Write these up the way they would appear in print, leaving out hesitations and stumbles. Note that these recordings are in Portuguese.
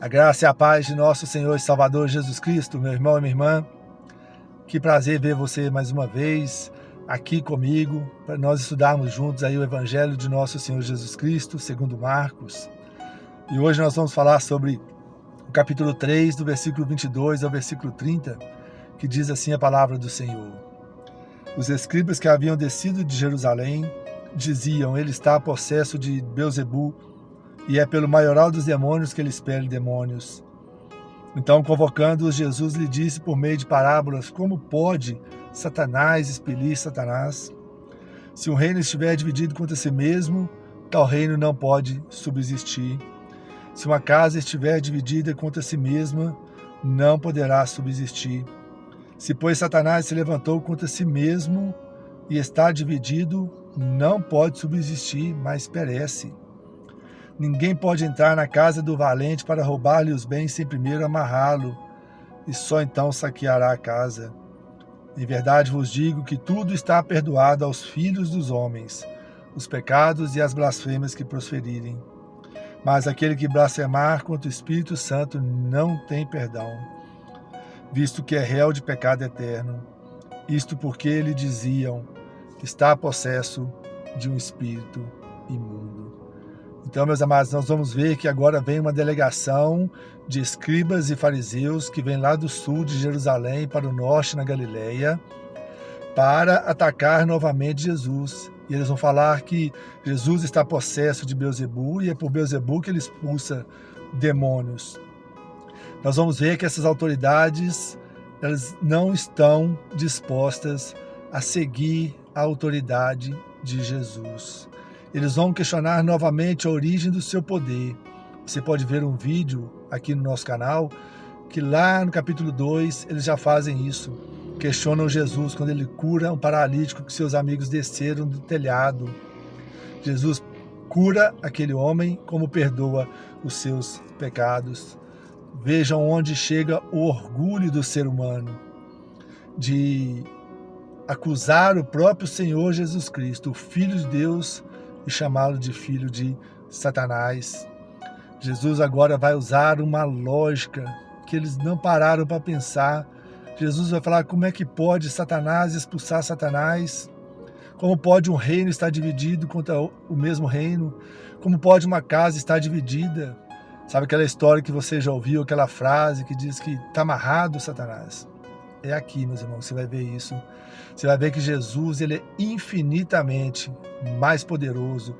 A graça e a paz de nosso Senhor e Salvador Jesus Cristo, meu irmão e minha irmã. Que prazer ver você mais uma vez aqui comigo, para nós estudarmos juntos aí o Evangelho de nosso Senhor Jesus Cristo, segundo Marcos. E hoje nós vamos falar sobre o capítulo 3, do versículo 22 ao versículo 30, que diz assim a palavra do Senhor. Os escribas que haviam descido de Jerusalém diziam: ele está possesso de Beelzebu, e é pelo maioral dos demônios que ele expele demônios. Então, convocando-os, Jesus lhe disse por meio de parábolas: como pode Satanás expelir Satanás? Se um reino estiver dividido contra si mesmo, tal reino não pode subsistir. Se uma casa estiver dividida contra si mesma, não poderá subsistir. Se, pois, Satanás se levantou contra si mesmo e está dividido, não pode subsistir, mas perece. Ninguém pode entrar na casa do valente para roubar-lhe os bens sem primeiro amarrá-lo, e só então saqueará a casa. Em verdade vos digo que tudo está perdoado aos filhos dos homens, os pecados e as blasfêmias que prosferirem. Mas aquele que blasfemar contra o Espírito Santo não tem perdão, visto que é réu de pecado eterno. Isto porque lhe diziam: está possesso de um espírito imundo. Então, meus amados, nós vamos ver que agora vem uma delegação de escribas e fariseus que vem lá do sul de Jerusalém para o norte, na Galileia, para atacar novamente Jesus. E eles vão falar que Jesus está possesso de Beelzebu e é por Beelzebu que ele expulsa demônios. Nós vamos ver que essas autoridades, elas não estão dispostas a seguir a autoridade de Jesus. Eles vão questionar novamente a origem do seu poder. Você pode ver um vídeo aqui no nosso canal, que lá no capítulo 2 eles já fazem isso. Questionam Jesus quando ele cura um paralítico que seus amigos desceram do telhado. Jesus cura aquele homem como perdoa os seus pecados. Vejam onde chega o orgulho do ser humano de acusar o próprio Senhor Jesus Cristo, o Filho de Deus, e chamá-lo de filho de Satanás. Jesus agora vai usar uma lógica que eles não pararam para pensar. Jesus vai falar: como é que pode Satanás expulsar Satanás? Como pode um reino estar dividido contra o mesmo reino? Como pode uma casa estar dividida? Sabe aquela história que você já ouviu, aquela frase que diz que está amarrado Satanás? É aqui, meus irmãos, você vai ver isso. Você vai ver que Jesus, ele é infinitamente mais poderoso,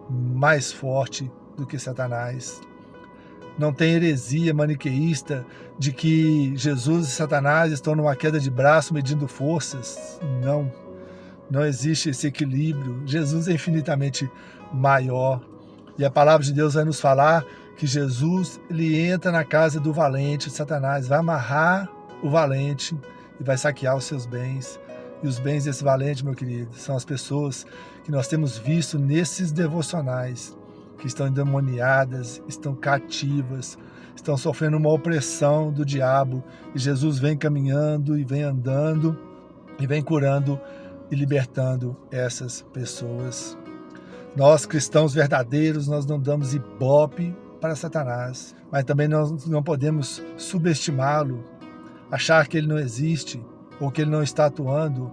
mais forte do que Satanás. Não tem heresia maniqueísta de que Jesus e Satanás estão numa queda de braço medindo forças. Não existe esse equilíbrio. Jesus é infinitamente maior. E a palavra de Deus vai nos falar que Jesus, ele entra na casa do valente. Satanás vai amarrar o valente e vai saquear os seus bens. E os bens desse valente, meu querido, são as pessoas que nós temos visto nesses devocionais, que estão endemoniadas, estão cativas, estão sofrendo uma opressão do diabo. E Jesus vem caminhando e vem andando e vem curando e libertando essas pessoas. Nós, cristãos verdadeiros, nós não damos ibope para Satanás, mas também nós não podemos subestimá-lo, achar que ele não existe ou que ele não está atuando.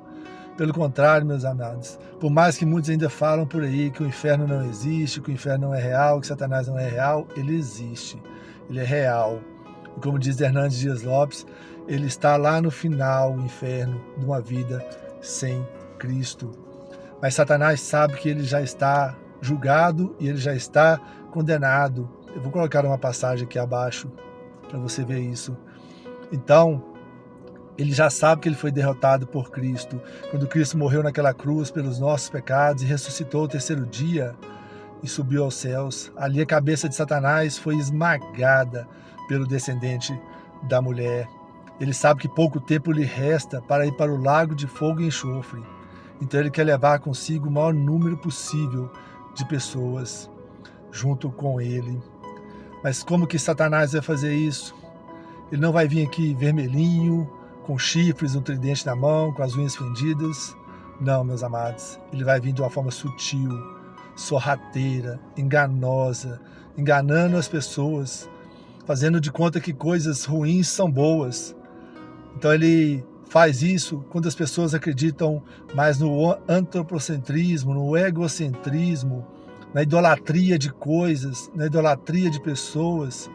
Pelo contrário, meus amados, por mais que muitos ainda falam por aí que o inferno não existe, que o inferno não é real, que Satanás não é real, ele existe, ele é real. E como diz Hernandes Dias Lopes, ele está lá no final, o inferno, de uma vida sem Cristo. Mas Satanás sabe que ele já está julgado e ele já está condenado. Eu vou colocar uma passagem aqui abaixo para você ver isso. Então, ele já sabe que ele foi derrotado por Cristo. Quando Cristo morreu naquela cruz pelos nossos pecados e ressuscitou o terceiro dia e subiu aos céus, ali a cabeça de Satanás foi esmagada pelo descendente da mulher. Ele sabe que pouco tempo lhe resta para ir para o lago de fogo e enxofre. Então ele quer levar consigo o maior número possível de pessoas junto com ele. Mas como que Satanás vai fazer isso? Ele não vai vir aqui vermelhinho, com chifres, um tridente na mão, com as unhas fendidas. Não, meus amados, ele vai vir de uma forma sutil, sorrateira, enganosa, enganando as pessoas, fazendo de conta que coisas ruins são boas. Então ele faz isso quando as pessoas acreditam mais no antropocentrismo, no egocentrismo, na idolatria de coisas, na idolatria de pessoas.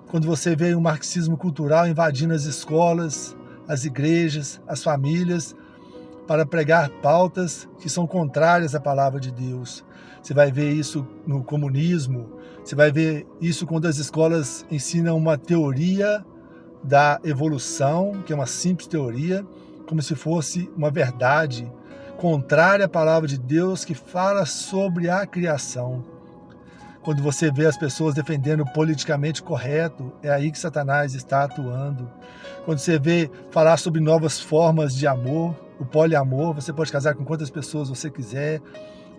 Quando você vê o marxismo cultural invadindo as escolas, as igrejas, as famílias, para pregar pautas que são contrárias à palavra de Deus. Você vai ver isso no comunismo, você vai ver isso quando as escolas ensinam uma teoria da evolução, que é uma simples teoria, como se fosse uma verdade contrária à palavra de Deus que fala sobre a criação. Quando você vê as pessoas defendendo o politicamente correto, é aí que Satanás está atuando. Quando você vê falar sobre novas formas de amor, o poliamor, você pode casar com quantas pessoas você quiser,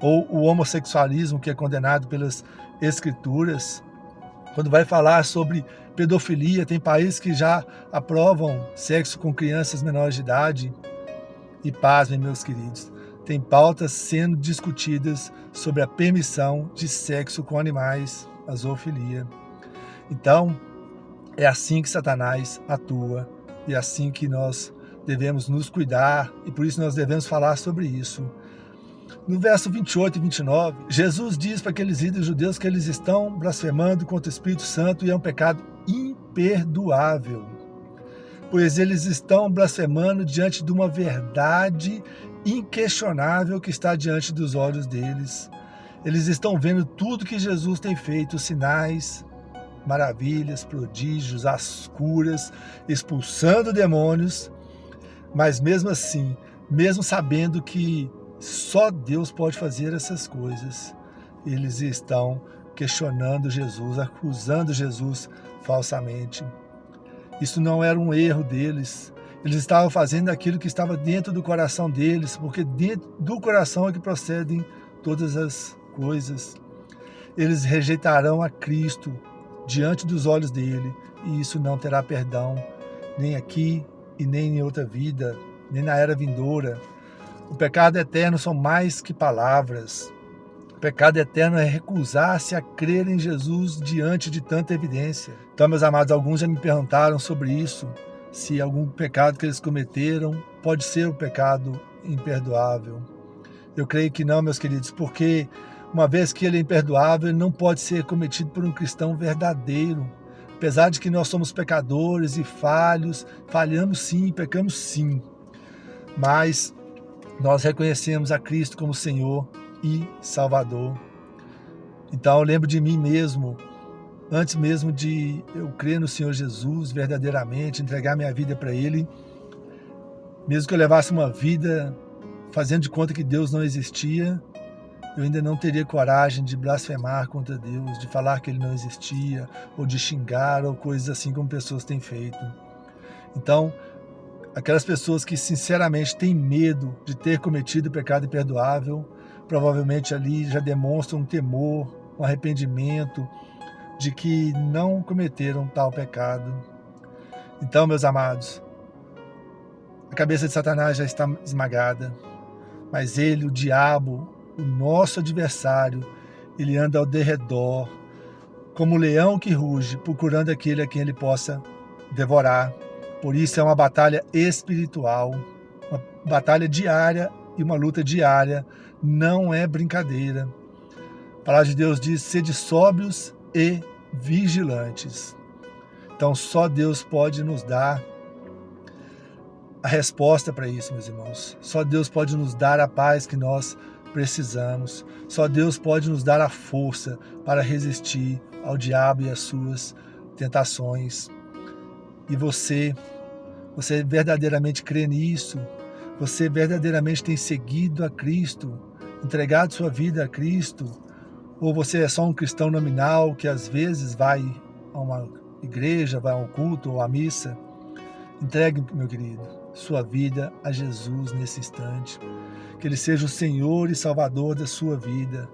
ou o homossexualismo, que é condenado pelas escrituras. Quando vai falar sobre pedofilia, tem países que já aprovam sexo com crianças menores de idade. E pasmem, meus queridos, tem pautas sendo discutidas sobre a permissão de sexo com animais, a zoofilia. Então, é assim que Satanás atua, e é assim que nós devemos nos cuidar, e por isso nós devemos falar sobre isso. No verso 28 e 29, Jesus diz para aqueles líderes judeus que eles estão blasfemando contra o Espírito Santo e é um pecado imperdoável, pois eles estão blasfemando diante de uma verdade inquestionável que está diante dos olhos deles. Eles estão vendo tudo que Jesus tem feito, sinais, maravilhas, prodígios, as curas, expulsando demônios, mas mesmo assim, mesmo sabendo que só Deus pode fazer essas coisas, eles estão questionando Jesus, acusando Jesus falsamente. Isso não era um erro deles. Eles estavam fazendo aquilo que estava dentro do coração deles, porque dentro do coração é que procedem todas as coisas. Eles rejeitarão a Cristo diante dos olhos dele, e isso não terá perdão, nem aqui e nem em outra vida, nem na era vindoura. O pecado eterno são mais que palavras. O pecado eterno é recusar-se a crer em Jesus diante de tanta evidência. Então, meus amados, alguns já me perguntaram sobre isso, se algum pecado que eles cometeram pode ser um pecado imperdoável. Eu creio que não, meus queridos, porque uma vez que ele é imperdoável, ele não pode ser cometido por um cristão verdadeiro. Apesar de que nós somos pecadores e falhos, falhamos sim, pecamos sim, mas nós reconhecemos a Cristo como Senhor e Salvador. Então eu lembro de mim mesmo, antes mesmo de eu crer no Senhor Jesus verdadeiramente, entregar minha vida para Ele, mesmo que eu levasse uma vida fazendo de conta que Deus não existia, eu ainda não teria coragem de blasfemar contra Deus, de falar que Ele não existia, ou de xingar, ou coisas assim como pessoas têm feito. Então, aquelas pessoas que sinceramente têm medo de ter cometido pecado imperdoável, provavelmente ali já demonstram um temor, um arrependimento de que não cometeram tal pecado. Então, meus amados, a cabeça de Satanás já está esmagada, mas ele, o diabo, o nosso adversário, ele anda ao derredor, como um leão que ruge, procurando aquele a quem ele possa devorar. Por isso é uma batalha espiritual, uma batalha diária e uma luta diária, não é brincadeira. A palavra de Deus diz: sede sóbrios e vigilantes. Então só Deus pode nos dar a resposta para isso, meus irmãos. Só Deus pode nos dar a paz que nós precisamos. Só Deus pode nos dar a força para resistir ao diabo e às suas tentações. E você verdadeiramente crê nisso? Você verdadeiramente tem seguido a Cristo, entregado sua vida a Cristo? Ou você é só um cristão nominal que às vezes vai a uma igreja, vai a um culto ou à missa? Entregue, meu querido, sua vida a Jesus nesse instante. Que Ele seja o Senhor e Salvador da sua vida.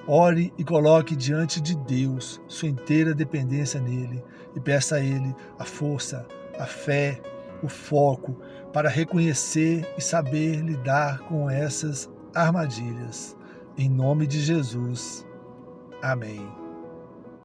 Ore e coloque diante de Deus sua inteira dependência nele e peça a Ele a força, a fé, o foco para reconhecer e saber lidar com essas armadilhas. Em nome de Jesus. Amém.